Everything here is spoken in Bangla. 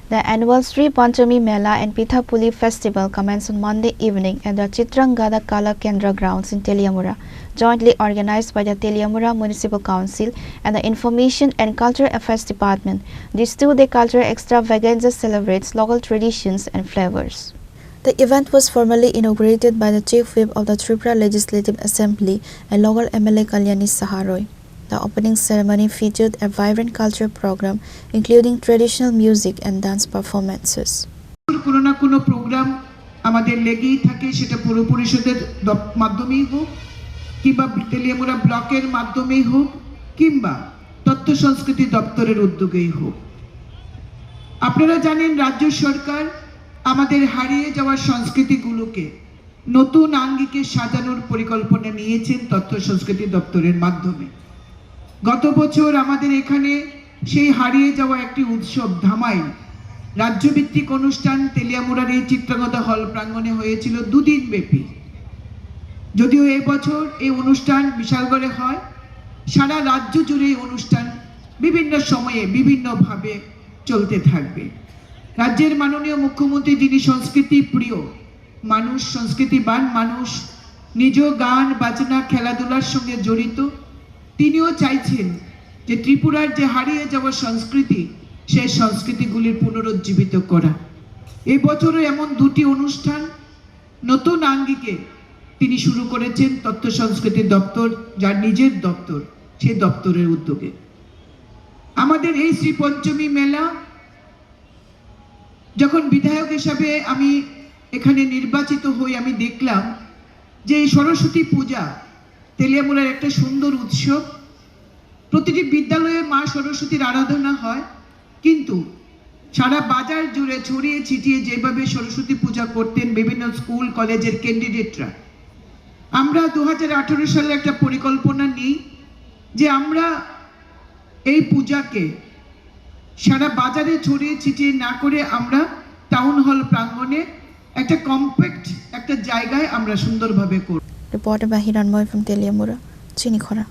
The annual Sri Panchami Mela and Pithapuli festival commenced on Monday evening at the Chitrangada Kala Kendra grounds in Teliamura, jointly organized by the Teliamura Municipal Council and the Information and Cultural Affairs Department. This two-day cultural extravaganza celebrates local traditions and flavors. The event was formally inaugurated by the Chief Whip of the Tripura Legislative Assembly and local MLA Kalyani Saharoy. The opening ceremony featured a vibrant cultural program including traditional music and dance performances. কোনো না কোনো প্রোগ্রাম আমাদের লেগেই থাকে, সেটা পৌর পরিষদের মাধ্যমেই হোক কিংবা তেলিয়ামুড়া ব্লকের মাধ্যমেই হোক কিংবা তথ্য সংস্কৃতি দপ্তরের উদ্যোগেই হোক। আপনারা জানেন রাজ্য সরকার আমাদের হারিয়ে যাওয়া সংস্কৃতিগুলোকে নতুন আঙ্গিকে সাজানোর পরিকল্পনা নিয়েছেন তথ্য সংস্কৃতি দপ্তরের মাধ্যমে। গত বছর আমাদের এখানে সেই হারিয়ে যাওয়া একটি উৎসব ধামাই রাজ্যভিত্তিক অনুষ্ঠান তেলিয়ামুড়ার এই চিত্রগতা হল প্রাঙ্গণে হয়েছিল 2 দিন ব্যাপী। যদিও এই বছর এই অনুষ্ঠান বিশালগড়ে হয়, সারা রাজ্য জুড়ে এই অনুষ্ঠান বিভিন্ন সময়ে বিভিন্নভাবে চলতে থাকবে। রাজ্যের মাননীয় মুখ্যমন্ত্রী, যিনি সংস্কৃতি প্রিয় মানুষ, সংস্কৃতিবান মানুষ, নিজ গান বাজনা খেলাধুলার সঙ্গে জড়িত, তিনিও চাইছেন যে ত্রিপুরার যে হারিয়ে যাওয়া সংস্কৃতি সেই সংস্কৃতিগুলির পুনরুজ্জীবিত করা। এই বছরও এমন 2টি অনুষ্ঠান নতুন আঙ্গিকে তিনি শুরু করেছেন তথ্য সংস্কৃতি দপ্তর, যার নিজের দপ্তর, সেই দপ্তরের উদ্যোগে। আমাদের এই শ্রী পঞ্চমী মেলা, যখন বিধায়ক হিসাবে আমি এখানে নির্বাচিত হই, আমি দেখলাম যে এই সরস্বতী পূজা তেলিয়ামুড়ার একটা সুন্দর উৎসব। প্রতিটি বিদ্যালয়ে মা সরস্বতীর আরাধনা হয়, কিন্তু সারা বাজার জুড়ে ছড়িয়ে ছিটিয়ে যেভাবে সরস্বতী পূজা করতেন বিভিন্ন স্কুল কলেজের ক্যান্ডিডেটরা, আমরা 2018 সালে একটা পরিকল্পনা নিই যে আমরা এই পূজাকে সারা বাজারে ছড়িয়ে ছিটিয়ে না করে আমরা টাউন হল প্রাঙ্গণে একটা কম্প্যাক্ট একটা জায়গায় আমরা সুন্দরভাবে করব। Reported by Hiranmoy from Teliamura, Chinikhora.